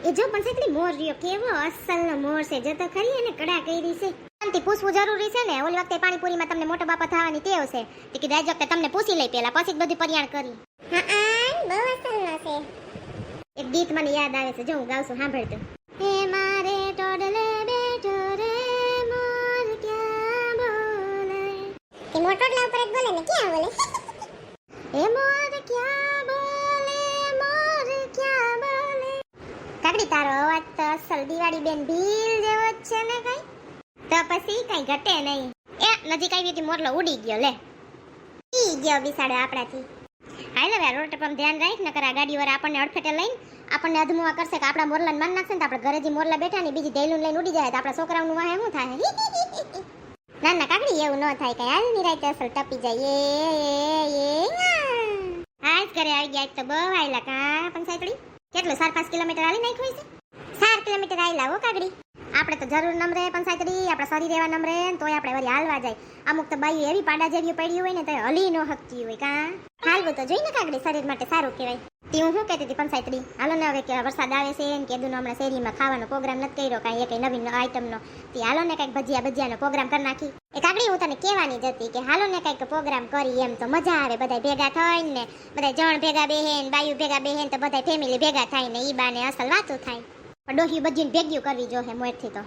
એ જો પણ કેટલી મોર રહ્યો, કેવો અસલનો મોર છે, જો તો ખરી એને કડા કરી છે. શાંતિ પૂછવું જરૂરી છે ને, ઓલી વખતે પાણીપુરીમાં તમને મોટો બાપા થવાની ટેવ છે, તે કીધું આજ વખતે તમને પૂછી લઈ પેલા, પછી જ બધું પરિયાણ કરી. હા બહુ અસલનો છે. એક ગીત મને યાદ આવે છે, જો હું ગાઉં છું, સાંભળતો. હે મારે ટોડલે બેઠો રે મોર ક્યાં બોલે. એ મોર ટોડલા ઉપર જ બોલે ને, ક્યાં બોલે? હે મોર ક્યાં બોલે, મોર ક્યાં બોલે. કાકડી તારો અવાજ તો અસલ દિવાળી બેન ભીલ જેવો જ છે ને કઈ. તો પછી કઈ ઘટે નહીં. એ નજીક આવી હતી મોરલો ઉડી ગયો, લે ઈ ગયો બિસાડો આપણાથી. હાલ હવે રોડ પર ધ્યાન રાખ, નકર આ ગાડી વાળા આપણને અડફેટે લઈને આપણને અધમુઆ કરશે કે આપણા મોરલાને માન નાખશે ને, તો આપણે ઘરે જે મોરલા બેઠા ને બીજી દહેલું લઈને ઉડી જાય તો આપણા છોકરાઓનું વાહે શું થાય? ના ના કાકડી એવું ન થાય, કઈ હાલ ની રાતે અસલ ટપી જાય. આજ ઘરે આવી ગયા તો બહુ આયલા કા પંચાયતડી. કેટલું 4-5 કિલોમીટર હાલી નાખ્યું છે? 4 કિલોમીટર આયલા હો કાકડી. આપણે તો જરૂર નમરે પંચાયતડી, આપણા શરીર એવા નમરે તોય આપણે વળી હાલવા જાય. અમુક તો બાયું એવી પાડા જેવી પડી હોય ને તો હલી ન હકતી હોય કા. હાલવું તો જોઈને કાકડી, શરીર માટે સારું કહેવાય. તે હું શું કહેતી હતી પંચાયતડી, હાલો ને હવે કે વરસાદ આવે છે ને કીધું હમણાં શેરીમાં ખાવાનો પ્રોગ્રામ નથી કર્યો કાંઈ એક નવીન આઈટમનો, તે હાલો ને કંઈક ભજીયાનો પ્રોગ્રામ કરી નાખી. એ કાકડી હું તને કહેવાની જ હતી કે હાલો ને કંઈક પ્રોગ્રામ કરી, એમ તો મજા આવે, બધા ભેગા થઈને ને બધા જણ ભેગા બેહેન, બાયું ભેગા બેહેન તો બધા ફેમિલી ભેગા થાય ને ઈ બાને અસલ વાતું થાય. પણ ડોહ્યું બજીને ભેગ્યું કરવી જોઈએ મોરથી તો.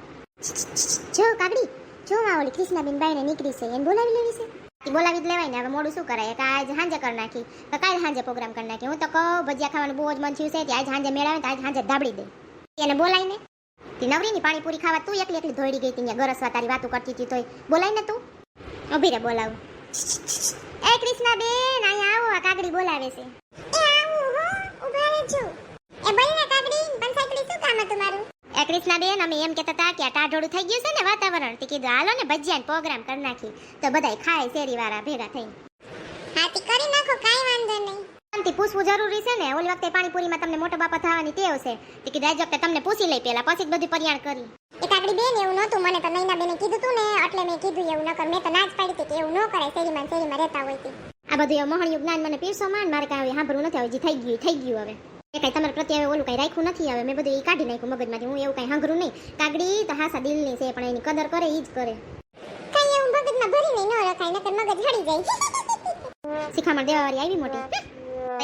જો કાકડી જો આ ઓલી કૃષ્ણાબેન બાઈને નીકળી છે, એને બોલાવી લેવી છે. બોલાવી જ લેવાય ને, હવે મોડું શું કરાય, આજ હાંજે કરી નાખી તો કાલ હાંજે પ્રોગ્રામ કરી નાખી. હું તો કહું ભજીયા ખાવાનું બહુ જ મન થયું છે, આજ હાંજે મેળાવે તો આજ હાંજે ધાબડી દે. એને બોલાવીને તી નવરીની પાણીપુરી ખાવા તું એકલી એકલી ધોઈડી ગઈ હતી, ગરસવા તારી વાતું કરતી હતી તોય બોલાવીને તું ઊભી રે બોલાવું. એ કૃષ્ણાબેન અહીંયા આવો, આ કાકડી બોલાવે છે. એ આવું હો, ઊભા રહેજો. એ બોલ ને કાકડી, પંચાયતડી શું કામ હતું મારું? એ કૃષ્ણાબેન અમે એમ કહેતા હતા કે આ ટાઢોળું થઈ ગયું છે ને વાતાવરણ, તે કીધું હાલો ને ભજીયાનો પ્રોગ્રામ કરી નાખી તો બધાય ખાય શેરીવાળા ભેગા થઈને. હા તી કરી નાખો, કાંઈ વાંધો નહીં. શાંતિ પૂછવું જરૂરી છે ને, ઓલી વખતે પાણીપુરીમાં તમને મોટો બાપા થવાની ટેવ છે, તે કીધું આજ વખતે તમને પૂછી લઈ પેલા, પછી જ બધું પરિયાણ કરી. એ કાકડી બેન એવું નહોતું, મને તો નૈના બેને કીધું તું ને એટલે મેં કીધું એવું ન કર. મેં તો ના જ પાડી હતી કે એવું ન કરાય, શેરીમાં રહેતા હોય તે. આ બધું એવું મોહણિયું જ્ઞાન મને પીરસો માન, મારે કાંઈ સાંભળવું નથી, હવે જે થઈ ગયું હવે. એ કઈ તમારા પ્રત્યે ઓલું કઈ રાખ્યું નથી, હવે મેં બધું એ કાઢી નાખ્યું મગજમાંથી. હું એવું કઈ હાંગરું નહીં. કાગડી તો હાસા દિલની છે, પણ એની કદર કરે ઈ જ કરે. કઈ એવું મગજમાં ભરી નહીં ન રખાય, નકર મગજ હળી જાય. શિખામણ દેવાવાળી આવી મોટી.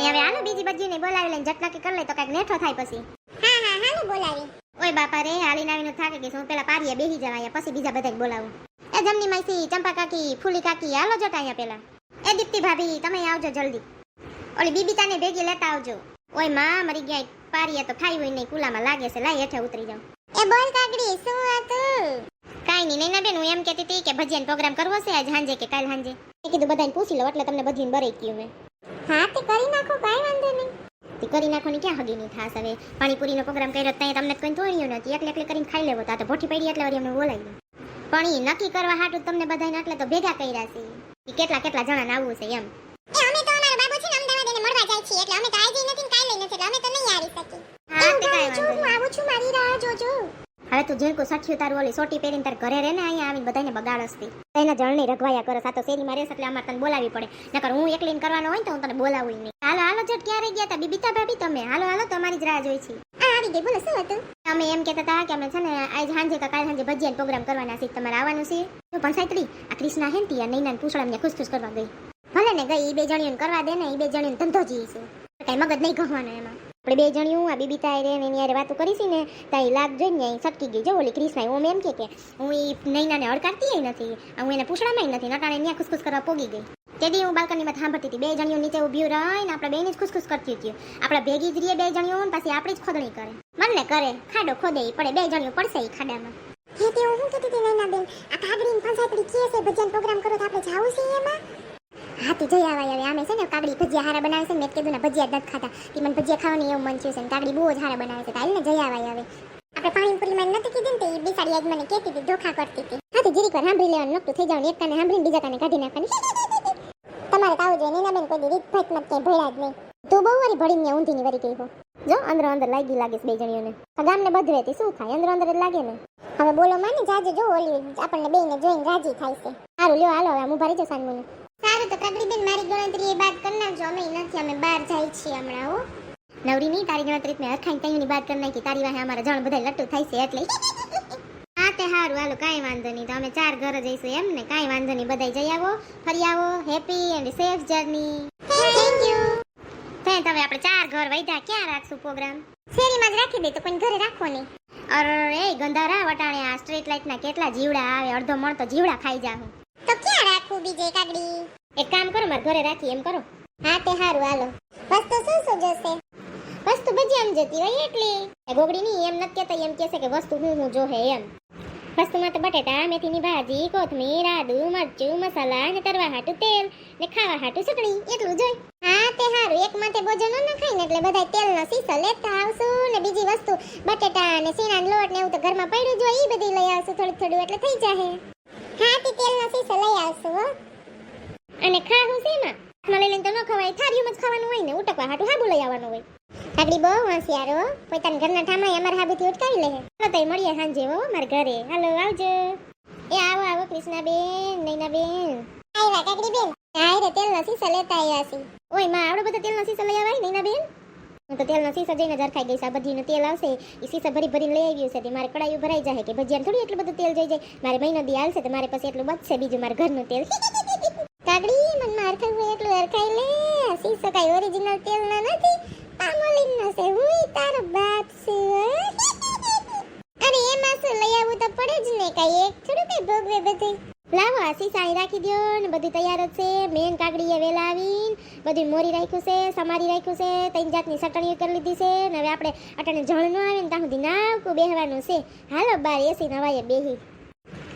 હવે હાલો બીજી બજીને બોલાવી લઈને જટનાકી કરી લે તો કઈક નેઠો થાય પછી. હા હા હાલો બોલાવી. ઓય બાપા રે, હાલીને આવીને થાકી ગઈ, હું પેલા પારીએ બેહી જવાયા, પછી બીજા બધાને બોલાવું. એ જમની માસી, ચંપા કાકી, ફૂલી કાકી, હાલો જટ અહીંયા પેલા. એ દીપ્તિ ભાભી તમે આવજો જલ્દી. ઓલી બીબીતાને ભેગી લેતા આવજો. ઓય માં મરી ગયા, પારીએ તો ખાઈ હોય નહીં, કુલામાં લાગે છે, લાય હેઠે ઉતરી જાવ. એ બોલ કાકડી શું હતું? કાઈ નહીં નૈના બેન, હું એમ કહેતી હતી કે ભજીયાનો પ્રોગ્રામ કરવો છે આજ હાંજે કે કાલ હાંજે. મેં કીધું બધાને પૂછી લો એટલે તમને બધીને બરાઈ ગયું મેં. હા તે કરી નાખો, કાઈ વાંધો નહીં. તે કરી નાખોની ક્યાં હગી નહીં થાસ. હવે પાણીપુરીનો પ્રોગ્રામ કર્યો ત્યાં તમને કોઈ તોડ્યો નથી, એકલે કરીને ખાઈ લેવો તો ભઠ્ઠી પડી એટલે વળી અમને બોલાવી. પણ એ નક્કી કરવા હાટું તમને બધાને એટલે તો ભેગા કર્યા છે કે કેટલા જણાને આવવું છે એમ. એ અમે તો અમારો બાબુ છે ને અમદાવાદ એને મળવા જાય છે, એટલે અમે તો આજે નથી ને કાલે નથી, એટલે અમે તો નહીં આવી શકી. હા તે કાઈ વાંધો નહીં, હું આવું છું, મારી રાહ જોજો. હવે તું જેલકો સાઠ્યું તારું ઓલી સોટી પહેરીને તાર ઘરે રહે ને, અહીંયા આવીને બધાને બગાડસતી એના જળને રઘવાયા કરે. આ તો શેરીમાં રહેશે એટલે અમારે તને બોલાવી પડે, નકર હું એકલીને કરવાનો હોય તો હું તને બોલાવું નહીં. હાલો હાલો જટ, ક્યાં રહી ગયા તા બીબીતા ભાભી તમે? હાલો હાલો, તમારી જ રાહ જોઈ છે. આ આવી ગઈ, બોલો શું હતું? અમે એમ કહેતા હતા કે અમે છે ને આજ હાંજે કે કાલ હાંજે ભજીયાનો પ્રોગ્રામ કરવાના છે, તમારે આવવાનું છે? તો પણ સાયકડી આ કૃષ્ણા હે ને નૈનાને પૂછડામને ખુશ કરવા ગઈ. ભલે ને ગઈ, એ બે જણીઓને કરવા દે ને, એ બે જણીઓને ધંધો જી છે, કઈ મગજ નહીં ગહવાનો એમાં. આપણે બે જણીઓ આ બીબીતા રે ને એની યારે વાતો કરી ને ત્યાં એ લાગ જોઈને સટકી ગઈ. જો ઓલી કૃષ્ણા હું એમ કે હું એ નૈનાને હડકારતી નથી, હું એને પૂછડામાં નથી, નટાણે ત્યાં ખુશ કરવા પોગી ગઈ. તેથી હું બાલ્કનીમાં સાંભળતી હતી, બે જણીઓ નીચે ઊભી રહીને આપણે બેને જ ખુશ કરતી હતી. આપણે ભેગી જ રહીએ બે જણીઓ, પછી આપણી જ ખોદણી કરે, મને કરે ખાડો ખોદે પડે, બે જણીઓ પડશે એ ખાડામાં. હે તે હું કહેતી હતી નૈના બેન, આ કાગડીની પંચાયતડી કે છે ભજન પ્રોગ્રામ કરો તો આપણે જાવું છે એમાં? હા તું જઈ આવાય. હવે આમે છે ને કાગડી ભજીયા હારા બનાવે છે ને, મેં કીધું ને ભજીયા નથી ખાતા, કે મને ભજીયા ખાવાની એવું મન થયું છે ને કાગડી બહુ જ હારા બનાવે છે, હાલ ને જઈ આવાય. હવે આપણે પાણીપુરીમાં નથી કીધું ને, એ બિસાડી આજ મને કહેતી હતી, ધોખા કરતી હતી. હા તો જીરીક વાર સાંભળી લેવાનું, નકતું થઈ જવાનું, એક કાને સાંભળીને બીજા કાને કાઢી નાખવાની. તમારે તો આવું જોઈએ નૈના બેન, કોઈ રીત ભાતમાં ક્યાંય ભળ્યા જ નહીં. તું બહુ વારી ભળીને ઊંધીની વરી ગઈ હો. જો અંદર લાગે બે જણીઓને, ગામને બધરેતી શું થાય, અંદર જ લાગે ને. હવે બોલો માને જાજે, જો ઓલી આપણને બેને જોઈને રાજી થાય છે. સારું લ્યો હાલો, હવે હું ભરી જાઉં સાનમુને. સારું તો કાકડી બેન મારી ગણતરી એ બાદ કરી નાખજો, અમે નથી, અમે બહાર જાય છીએ હમણાં. હો નવરી નહીં તારી ગણતરી મેં હરખાઈ કઈની વાત કરી નાખી તારી વાહે અમારા જણ બધા લટ્ટુ થાય છે એટલે હા તે હારું હાલો કાંઈ વાંધો નહીં તો અમે 4 ઘર જઈશું એમ ને કાંઈ વાંધો નહીં બધાય જઈ આવો ફરી આવો happy and safe journey thank you તમે આપણે 4 ઘર વૈધા ક્યાં રાખશું પ્રોગ્રામ શેરીમાં જ રાખી દે તો કોઈ ઘરે રાખો નહીં અરે એ ગંધારા વટાણે આ સ્ટ્રીટ લાઇટના કેટલા જીવડા આવે અડધો મણ તો જીવડા ખાઈ જાહું તો ક્યાં રાખવું બીજે કાગડી એક કામ કરો માર ઘરે રાખી એમ કરો હા તે હારું હાલો વસ્તુ શું જોશે વસ્તુ બધી આમ જતી હોય એટલે એ ગોગડી ની એમ નથી કહેતા એમ કહેશે કે વસ્તુ હું જોહે એમ વસ્તુમાં તો બટેટા મેથીની ભાજી કોથમીર આદુ મરચું મસાલા ને તરવા હાટું તેલ ને ખાવા હાટું ચટણી એટલું જોઈ હા તે હારું એક માથે ભોજન ન ખાય ને એટલે બધા તેલનો શીશો લેતા આવશું ને બીજી વસ્તુ બટેટા ને સીણાનો લોટ ને એવું તો ઘરમાં પડ્યું જ હોય ઈ બધી લઈ આવશું થોડું એટલે થઈ જાહે હા તે તેલનો શીશો લઈ આવશું હો અને ખાવું શેમાં હાથમાં લઈ લઈને તો ન ખવાય થાળીમાં જ ખાવાનું હોય ને ઉટકવા હાટું હાબુ લઈ આવવાનું હોય કાકડી બહુ હોશિયાર હો પોતાના ઘરના ઠામાય અમારા હાબુથી ઉટકાવી લે ચાલો તઈ મળીએ સાંજે હો મારા ઘરે હાલો આવજો એ આવો કૃષ્ણાબેન નૈનાબેન આવ્યા કાકડી બેન હાય રે તેલનો શીશો લેતા આવ્યા છી ઓય માં આવડો બધો તેલનો શીશો લઈ આવાય નૈનાબેન હું તો તેલનો શીશો જઈને જરખાઈ ગઈ આ બધીનું તેલ આવશે એ શીશો ભરીને લઈ આવ્યું છે તે મારે કડાયું ભરાઈ જાય કે ભજીયાને થોડું એટલું બધું તેલ જઈ જાય મારે મહિનો દી હાલશે તો મારે પછી એટલું બચશે બીજું મારા ઘરનું તેલ કાકડી મન માર ખાવું એટલું હરખાઈ લે શીશો કાઈ ઓરિજિનલ તેલ ના નથી પામોલીન નો છે હુંય તારો બાપ છે અરે એમાં શું લઈ આવવું તો પડે જ ને કાઈ એક થોડું કઈ ભોગવે બધું લાવો આ શીશાઈ રાખી દો ને બધું તૈયાર જ છે મેન કાકડીએ વેલા આવીને બધું મોરી રાખ્યું છે સમારી રાખ્યું છે 3 જાતની ચટણી કરી લીધી છે ને હવે આપણે અટાણે જળ ન આવે ને ત્યાં સુધી નાવકું બેહવાનું છે હાલો બાર એસી નવાઈએ બેહી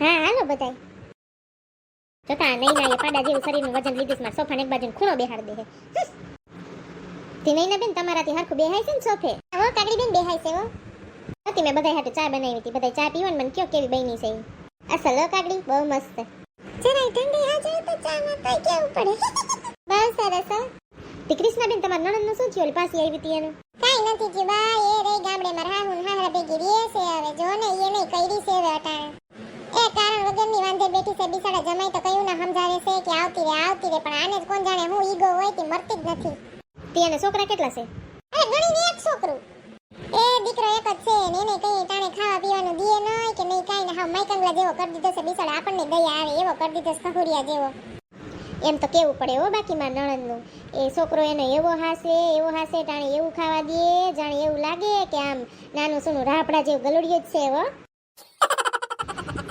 હા હાલો બધાય જોતા નહીં ના એ પાડા જેવું શરીરનું વજન લીધીસ માર સોફાને એક બાજુ ખૂણો બેહાડ દે તે નૈના બેન તમારાથી હરખું બેહાય છે ને સોફે હો કાકડી બેન બેહાય છે હો હતી મેં બધાય હાટુ ચા બનાવી હતી બધાય ચા પીવો ને મને કયો કેવી બની છે અસલ હો કાકડી બહુ મસ્ત જરાય ઠંડી આ જાય તો ચા માં કઈ કેવું પડે બહુ સરસ હો તે કૃષ્ણાબેન તમાર નણંદનું શું થયું પાછી આવી હતી એનું કાઈ નથી થયું બા એ રે ગામડે માર હાહુન હાહરા ભેગી રહે છે હવે જો ને એ નહીં કઈરી છે હવે અટાણે એ કારણ વગરની વાંધે બેઠી છે બિસાડા જમાઈ તો કયું ના સમજાવે છે કે આવતી રે પણ આને જ કોણ જાણે હું ઈગો હોય તે મરતી જ નથી તેને છોકરા કેટલા છે અરે ગણીને એક છોકરું એ દીકરો એક જ છે ને એને કઈ ટાણે ખાવા પીવાનું દીએ નઈ કે નહીં કાઈ ને હા માઈકંગલા જેવો કરી દીધો છે બિસાડા આપણને દયા આવે એવો કરી દીધો છે ખહુરિયા જેવો એમ તો કેવું પડે હો બાકી માં નણંદનું એ છોકરો એને એવો હાસે ટાણે એવું ખાવા દે જાણે એવું લાગે કે આમ નાનું સુનું રાપડા જેવું ગલુડિયું જ છે હો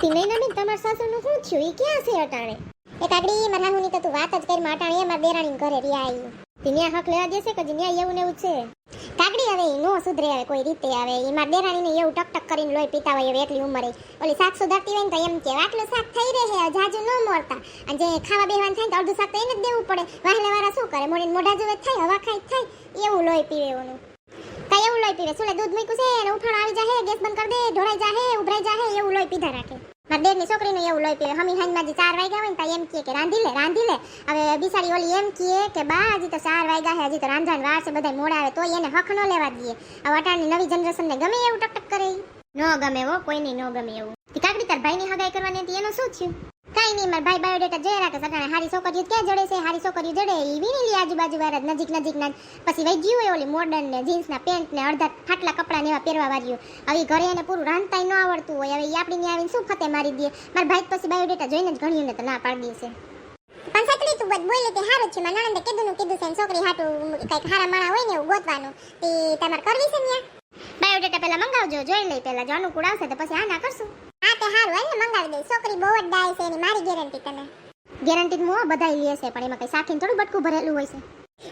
તી નૈના બેન તમાર સાસુનું શું થયું ઈ ક્યાં છે અટાણે એ કાકડી મારા હાહુની તો તું વાત જ કરી માં અટાણે માર દેરાણીને ઘરે રી આવી તી ન્યા હક લેવા દેશે કે ન્યા એવું ને એવું છે કાકડી હવે નો સુધરે આવે કોઈ રીતે આવે ઈ માર દેરાણીને એવું ટક કરીને લોહી પીતા હોય હવે એટલી ઉંમરે ઓલી શાક સુધારતી હોય ને તો એમ કે આટલું શાક થઈ રહે જાજુ ન મોરતા અને જે ખાવા બેહવાનું થાય તો અડધું શાક તો એને જ દેવું પડે વાહલે વાળા શું કરે મોડીને મોઢા જોવે થાય હવા ખાઈ થાય એવું લોહી પીવે ઓનું કઈ એવું લોહી પીવે સુલે દૂધ મૂક્યું છે ને ઉઠાણ આવી જાહે ગેસ બંધ કરી દે ઢોળાઈ જાહે ઉભરાઈ જાહે એવું લોહી પીધા રાખે માર દેરની છોકરીને એવું લોહી પીવે હમી હાંજમાં જે 4 વાગ્યા હોય ને તો એમ કહે કે રાંધી લે હવે બિસાડી ઓલી એમ કહે કે બા હજી તો 4 વાગ્યા હે હજી તો રાંધણ વાર છે બધાય મોડા આવે તો એને હક ન લેવા દઈએ હવે અટાણની નવી જનરેશનને ગમે એવું ટક કરે ન ગમે હો કોઈને ન ગમે એવું તી કાકડી તાર ભાઈની હગાઈ કરવાની હતી એનું શું થયું કાઈ નહીં માર ભાઈ બાયોડેટા જોઈ રાખે સટાણે હારી છોકરીઓ ક્યાં જડે છે હારી છોકરીઓ જડે ઈ વીણીલી આજુબાજુ વાળા નજીક ના પછી વઈ ગયું હોય ઓલી મોડર્ન ને જીન્સ ના પેન્ટ ને અડધા ફાટલા કપડા ને એવા પહેરવા વાળ્યું હવે ઘરે એને પૂરું રાંધતાય ન આવડતું હોય હવે ઈ આપણી ને આવીને શું ફતે મારી દે માર ભાઈ પછી બાયોડેટા જોઈને જ ઘણ્યું ને તો ના પાડી દેશે પણ સાકડી તું બધ બોલે તે હારું છે માર નણંદે કીધું છે છોકરી હાટું કઈક હારા માણા હોય ને એવું ગોતવાનું તે તમાર કરવી છે ન્યા બાયોડેટા પહેલા મંગાવજો જોઈ લઈ પહેલા જો અનુકૂળ આવશે તો પછી ના કરશું હા તે હારું હાલ ને મંગાવી દે છોકરી બહુ જ ડાય છે એની મારી ગેરંટી તને ગેરંટી મો બધાય લે છે પણ એમાં કઈ સાખીને થોડું બટકું ભરેલું હોય છે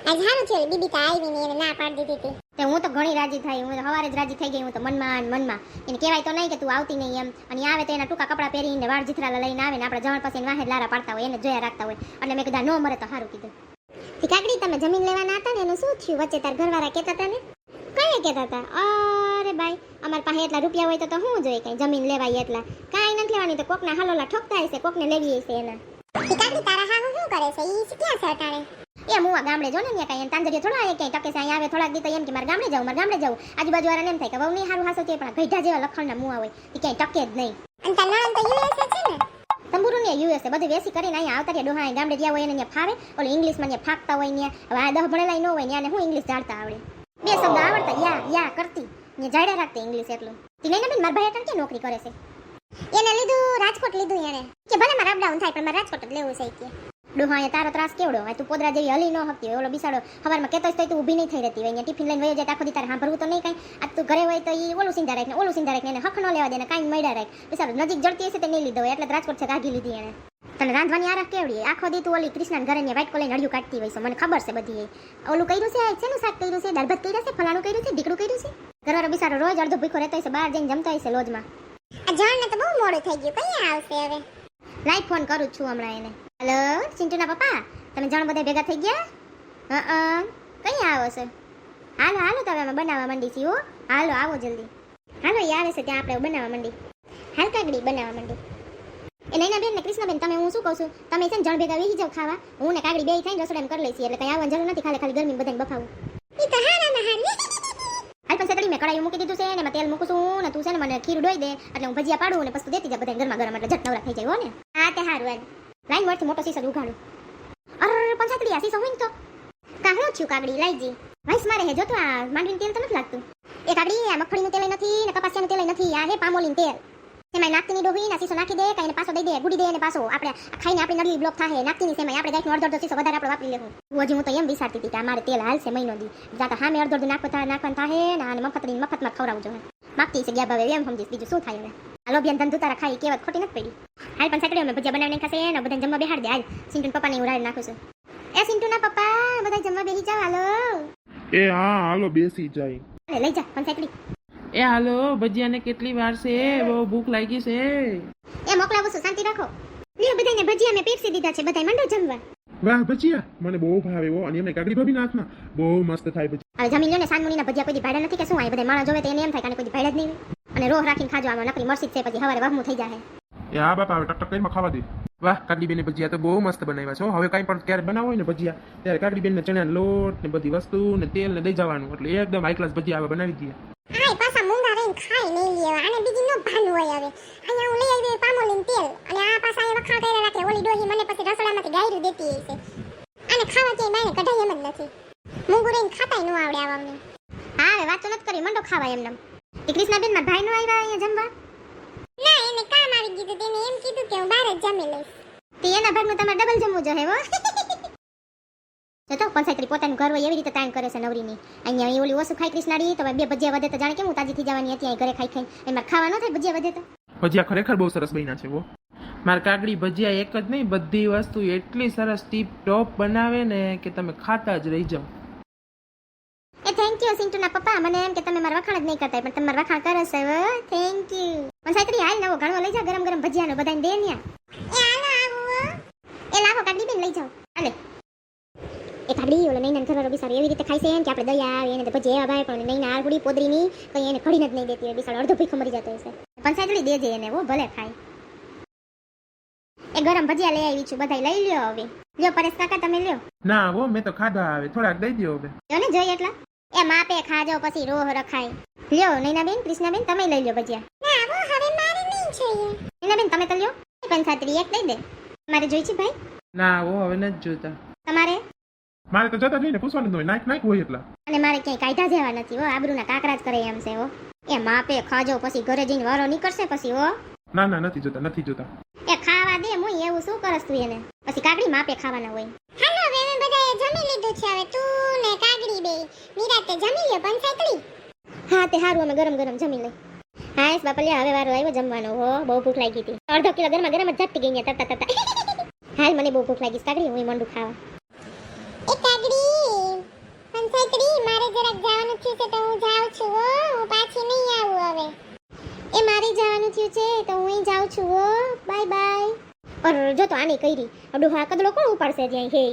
આજ હારું છે બીબી તા આવીને એને ના પાડી દીધી હતી તે હું તો ઘણી રાજી થઈ હું તો હવારે જ રાજી થઈ ગઈ હું તો મનમાં એને કહેવાય તો નહીં કે તું આવતી નહીં એમ અને આવે તો એના ટૂંકા કપડા પહેરીને વાળ જીથરા લઈને આવે ને આપણે જણ પછી એને વાહે લારા પાડતા હોય એને જોયા રાખતા હોય એટલે મેં કીધું નો મરે તો સારું કીધું તી કાકડી તમે જમીન લેવાના હતા ને એનું શું થયું વચ્ચે તાર ઘરવાળા કહેતા હતા ને કઈ કહેતા હતા અરે ભાઈ અમાર પાસે એટલા રૂપિયા હોય તો હું જોઈએ કઈ જમીન લેવાય એટલા કાંઈ નથી લેવાની તો કોકના હાલોલા ઠોકતા હશે કોકને લેવી હશે એના તી કાકડી તારા હાહુ શું કરે છે ઈ ક્યાં છે અટાણે એ હું આ ગામડે જો ને ત્યાં કઈ તાંજરીઓ થોડા આવે કઈ ટકે અહીં આવે થોડાક દી તો એમ કે મારે ગામડે જાઉં આજુબાજુ વાળાને એમ થાય કે વહુ નહીં સારું હાસો છે પણ ગઈઢા જેવા લખણના મુવા હોય એ ક્યાંય ટકે જ નહીં અને તાર નણંદ તો યુએસ છે ને તંબુરુ ને યુએસ બધું વેસી કરીને અહીંયા આવતા રહ્યા ડોહા ગામડે જ્યાં હોય એને ફાવે ઓલું ઇંગ્લિશમાં ત્યાં ફાકતા હોય ત્યાં હવે આ 10 ભણેલા ન હોય ત્યાં હું ઇંગ્લિશ જાણતા આવડે બે શબ્દ આવડતા યા કરતી ને જાડે રાખતી ઇંગ્લિશ એટલું તી લઈને બેન મારા ભાઈ અટણ કે નોકરી કરે છે એને લીધું રાજકોટ લીધું એને કે ભલે મારે અપડાઉન થાય પણ મારે રાજકોટ જ લેવું છે કે ડોહા તારો ત્રાસ કેવડો હોય તું પોદરા જેવી હલી ન હકતી હોય ઓલો બિસાડો હવારમાં કેતો તો તું ઊભી નહીં થઈ રહેતી હોય અહીંયા ટિફિન લઈને વયો જાય આખો દી તારે સાંભળવું તો નહીં કાંઈ આ તું ઘરે હોય તો એ ઓલું સિંધા રાખ ને ઓલું સિંધા રાખ ને એને હક ન લેવા દે ને કાંઈ મળ્યા રાખ બિસાડો નજીક જડતી હશે તે નહીં લીધો હોય એટલે રાજકોટ છે કાઢી લીધી એને તને રાંધવાની આરખ કેવડી આખો દી તું ઓલી કૃષ્ણ ઘરે ને વાઇટ કોલે નડિયું કાઢતી હોય છે મને ખબર છે બધી ઓલું કર્યું છે શેનું શાક કર્યું છે દાળ ભાત કર્યા છે ફલાણું કર્યું છે ઢીકડું કર્યું છે ઘરવાળો બિસાડો રોજ અડધો ભૂખો રહેતો હશે બહાર જઈને જમતો હશે લોજમાં આ જાણને તો બહુ મોડું થઈ ગયું કઈ આવશે હવે લાઈવ ફોન કરું છું હમણાં એને હેલો ચિંટુના પપ્પા તમે જાણ બધા ભેગા થઈ ગયા કઈ આવો છો હાલો હાલો તમે અમે બનાવવા માંડી છીએ હો હાલો આવો જલ્દી હાલો એ આવે છે ત્યાં આપણે બનાવવા માંડી હાલ કાગડી બનાવવા માંડી એ નૈના બેન ને કૃષ્ણબેન તમે હું શું કહું છું તમે છે ને જણ ભેગા વેહી જાવ ખાવા હું ને કાગડી બે થઈને રસોડામાં કરી લઈશી એટલે કઈ આવવાની જરૂર નથી ખાલી ગરમી બધાને બફાવું ઈ તો હારામાં હારી હાલ પણ સેતડી મેં કડાઈ મૂકી દીધું છે ને એમાં તેલ મૂકું છું ને તું છે ને મને ખીર ડોઈ દે એટલે હું ભજીયા પાડું ને પછી દેતી જા બધા ગરમા ગરમ એટલે ઝટ નવરા થઈ જાય હો ને હા તે હારું હાલ લાઈન વળથી મોટો સીસો ઉઘાડું અરે પણ સેતડી આ સીસો હોય ને તો કાહો છું કાગડી લાઈજી વાઈસ મારે હે જો તો આ માંડવીનું તેલ તો નથી લાગતું એ કાગડી આ મગફળીનું તેલ નથી ને કપાસિયાનું તેલ નથી આ હે પામોલીન તેલ સેમાય નાખતીની ડોહી ના સીસો નાખી દે કાઈને પાછો દઈ દે ગુડી દે અને પાછો આપણે ખાઈને આપણી નળી બ્લોક થાય નાખતીની સેમાય આપણે ગાયનો અડધો સીસો વધારે આપણે વાપરી લેવું હજી હું તો એમ વિચારતી હતી કે અમારે તેલ હાલશે મહિનો દી જાતા હામે અડધો નાખવાનું થાય ને આને મફતમાં ખવડાવવું જોઈએ માગતી છે ગયા ભાવે એમ સમજીશ બીજું શું થાય હવે આ લોબિયાન ધંધુ તારા ખાઈ કેવત ખોટી નથી પડી હાલ પણ સેકડે અમે ભજીયા બનાવીને ખાશે ને બધા જમવા બેહાડ દે હાલ સિંટુ પપ્પાને ઉડાડી નાખું છું એ સિંટુના પપ્પા બધા જમવા બેહી જાવ હાલો એ હા હાલો બેસી જાય લઈ જા પણ સેકડી એ હાલો ભજીયાને કેટલી વાર છે બહુ ભૂખ લાગી છે એ મોકલાવું છું શાંતિ રાખો લ્યો બધાને ભજીયા મેં પીરસી દીધા છે બધાય મંડો જમવા વાહ ભજીયા મને બહુ ભાવે હો અને એમને કાગડી ભાભી નાખના બહુ મસ્ત થાય ભજીયા હવે જમી લ્યો ને સાનમુનીના ભજીયા કોઈ દી ભાડા નથી કે શું આ બધા માણસ જોવે તો એને એમ થાય કે કોઈ દી ભાડા જ નહીં હોય અને રોહ રાખીને ખાજો આમાં નકરી મરસી છે પછી હવારે વહમું થઈ જાય એ હા બાપા હવે ટક કરીને ખાવા દે વાહ કાગડી બેન ભજીયા તો બહુ મસ્ત બનાવ્યા છો હવે કાંઈ પણ ક્યારે બનાવો હોય ને ભજીયા ત્યારે કાગડી બેન ચણાનો લોટ ને બધી વસ્તુ ને તેલ ને દઈ જવાનું એટલે એકદમ હાઈ ક્લાસ ભજીયા હવે બનાવી દઈએ હાય પાછા મૂંગા રહીને ખાઈ નહીં લેવા આને બીજી નો ભાન હોય હવે અહીંયા હું લઈ આવી પામોલીન તેલ અને આ પાછા એ વખા કર્યા રાખે ઓલી ડોહી મને પછી રસોડામાંથી ગાયરું દેતી હશે આને ખાવા ક્યાંય બાને કઢાઈ એમ જ નથી મૂંગું રહીને ખાતાય ન આવડે આવા અમને હા હવે વાત તો નથી કરી મંડો ખાવા એમને એ કૃષ્ણાબેન મારા ભાઈ નો આવ્યા અહીંયા જમવા ના એને કામ આવી ગયું તેને એમ કીધું કે હું બહાર જ જમી લઈશ તે એના ભાગનું તમારે ડબલ જમવું જોઈએ હો તો પંચાયતરી પોતાનું ઘર હોય એવી રીતે તાણ કરે છે નવરીની અહીંયા ઓલી ઓછું ખાઈ કૃષ્ણાડી તો બે ભજીયા વધે તો જાણે કેમ હું તાજી થઈ જવાની હતી ઘરે ખાઈ ખાઈ એમાં ખાવા ન થાય ભજીયા વધે તો ભજીયા ખરેખર બહુ સરસ બન્યા છે હો મારા કાગડી ભજીયા એક જ નહીં બધી વસ્તુ એટલી સરસ ટીપ ટોપ બનાવે ને કે તમે ખાતા જ રહી જાઓ એ થેન્ક યુ સિન્ટુના પપ્પા મને એમ કે તમે મારા વખાણ જ નહીં કરતા પણ તમે મારા વખાણ કરો છો થેન્ક યુ પંચાયતરી હાલ નવો ઘણો લઈ જા ગરમ ગરમ ભજીયાનો બધાને દે ન્યા એ હાલો આવું એ લાવો કાગડી બેન લઈ જાઓ હાલે એ કાગડી ઓલો નૈના ઘરવાળો બિસારો એવી રીતે ખાય છે કે આપણે દયા આવે એને તો પછી એવા ભાઈ પણ નૈના આરગુડી પોદરીની કઈ એને ખડીને જ નહીં દેતી હોય બિસારો અડધો ભીખો મરી જતો હશે પંચાયતરી દેજે એને ઓ ભલે ખાય એ ગરમ ભજીયા લઈ આવી છું બધાય લઈ લ્યો હવે લ્યો પરેશ કાકા તમે લ્યો ના હો મેં તો ખાધા આવે થોડાક દઈ દો હવે લ્યો ને જોઈ એટલા એ માપે ખાજો પછી રોહ રખાય લ્યો નૈનાબેન કૃષ્ણાબેન તમે લઈ લ્યો ભજીયા ના વો હવે મારે નહીં જોઈએ નૈનાબેન તમે તો લ્યો પંચાયતરી એક દઈ દે મારે જોઈ છે ભાઈ ના હો હવે નથી જોતા તમારે મારે તો જતા જઈને પૂછવાનું જ હોય નાખ હોય એટલા અને મારે ક્યાંય કાયદા જેવા નથી હો આબરૂના કાકરા જ કરે એમ છે હો એ માપે ખાજો પછી ઘરે જઈને વારો નીકળશે પછી હો ના ના નથી જોતા એ ખાવા દે મુઈ એવું શું કરસ તું એને પછી કાગડી માપે ખાવાના હોય હાલો હવે અમે બધાએ જમી લીધું છે હવે તું ને કાગડી બે નિરાતે જમી લ્યો પંચાયતરી હા તે હારું અમે ગરમ ગરમ જમી લઈ હાય બાપલિયા હવે વારો આવ્યો જમવાનો હો બહુ ભૂખ લાગી હતી અડધો કિલો ગરમ ગરમ જ જતી ગઈ તરતા તરતા હાલ મને બહુ ભૂખ લાગી છે કાગડી હું મંડું ખાવા એ કાગડી પંચાયતરી મારે જરાક જવાનું થયું છે તો હું જાઉં છું હો હું પાછી નહીં આવું હવે એ મારે જવાનું થયું છે તો હું જાઉં છું હો બાય બાય અર જો તો આની કઈરી અડો હા કદલો કોણ ઉપાડશે જ્યાં હે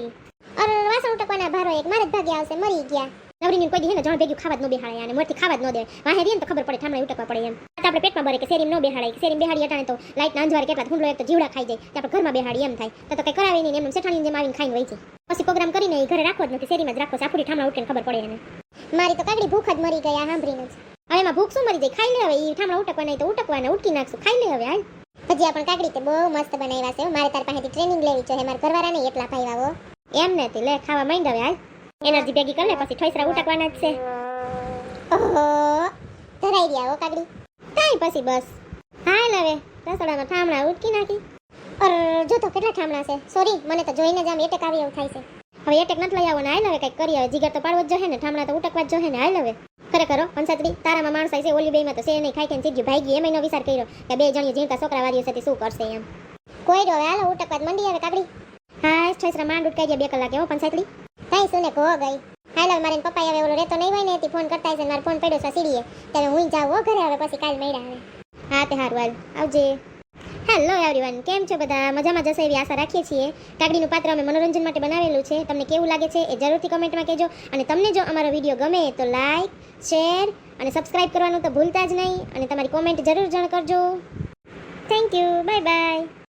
અર વાસણ ઉટકવાના ભારો એક મારે જ ભાગે આવશે મરી ગયા નવરીની કોઈ દી હે ને જણ ભેગું ખાવા જ ન બેહાડે અને મોરથી ખાવા જ ન દે વાહે રીન તો ખબર પડે ઠામણે ઉટકવા પડે એમ તો આપણે પેટમાં ભરે કે શેરીમ ન બેહાડાય કે શેરીમ બેહાડી અટાણે તો લાઈટ ના અંજવારે કેટલા હુંડલો એક તો જીવડા ખાઈ જાય તો આપણે ઘરમાં બેહાડી એમ થાય તો કઈ કરાવે નહીં એમ સેઠાણી જેમ આવીને ખાઈને વહી જાય પછી પ્રોગ્રામ કરીને એ ઘરે રાખવો જ નથી શેરીમાં જ રાખવો છે આખું ઠામણા ઉઠીને ખબર પડે એને મારી તો કાગડી ભૂખ જ મરી ગયા સાંભળીને જ હવે એમાં ભૂખ શું મરી જાય ખાઈ લે હવે એ ઠામણા ઉટકવા નહીં તો ઉટકવાના ઉટકી નાખશું ખાઈ લે હવે હાલ પછી આપણ કાગડી તે બહુ મસ્ત બનાવ્યા છે મારે તાર પાસેથી ટ્રેનિંગ લેવી છે મારા ઘરવાળા નહીં એટલા ભાઈ આવો એમ નથી લે ખાવા માંડ હવે હાલ એનર્જી ભેગી કરી લે પછી ઠોસરા ઉટકવાના જ છે ઓહો ધરાઈ રહ્યા હો કાગડી કાંઈ પછી બસ હાલ હવે રસોડામાં ઠામણા ઉટકી નાખી અર જો તો કેટલા ઠામણા છે સોરી મને તો જોઈને જ આમ એટેક આવી એવું થાય છે હવે એટેક નથી લઈ આવો ને હાલ હવે કંઈક કરી હવે જીગર તો પાડવો જ જોઈએ ને ઠામણા તો ઉટકવા જ જોઈએ ને હાલ હવે ખરેખર પંચાયતડી તારામાં માણસ છે ઓલી બેમાં તો છે નહીં ખાઈ ખાઈને ચીજ્યું ભાઈ ગઈ એમાં એનો વિચાર કર્યો કે બે જણીઓ જીણતા છોકરા વાળીઓ છે તે શું કરશે એમ કોઈ ડો હાલો ઉટકવા જ મંડી હવે કાગડી હા ઠેસરા માંડ ઉટકાઈ ગયા 2 કલાકે હો પંચાયતડી કાંઈ સુને કહો ગઈ હાલ હવે મારે પપ્પા હવે ઓલો રહેતો નહીં હોય ને તે ફોન કરતા છે મારો ફોન પડ્યો છે સીડીએ ત્યારે હું જાઉં હો ઘરે હવે પછી કાલ મળ્યા હવે હા તે હારું હાલ આવજે હેલો એવરીવન કેમ છો બધા મજામાં જશે એવી આશા રાખીએ છીએ કાગડીનું પાત્ર અમે મનોરંજન માટે બનાવેલું છે તમને કેવું લાગે છે એ જરૂરથી કમેન્ટમાં કહેજો અને તમને જો અમારો વિડીયો ગમે તો લાઈક શેર અને સબસ્ક્રાઇબ કરવાનું તો ભૂલતા જ નહીં અને તમારી કોમેન્ટ જરૂર જાણ કરજો થેન્ક યુ બાય બાય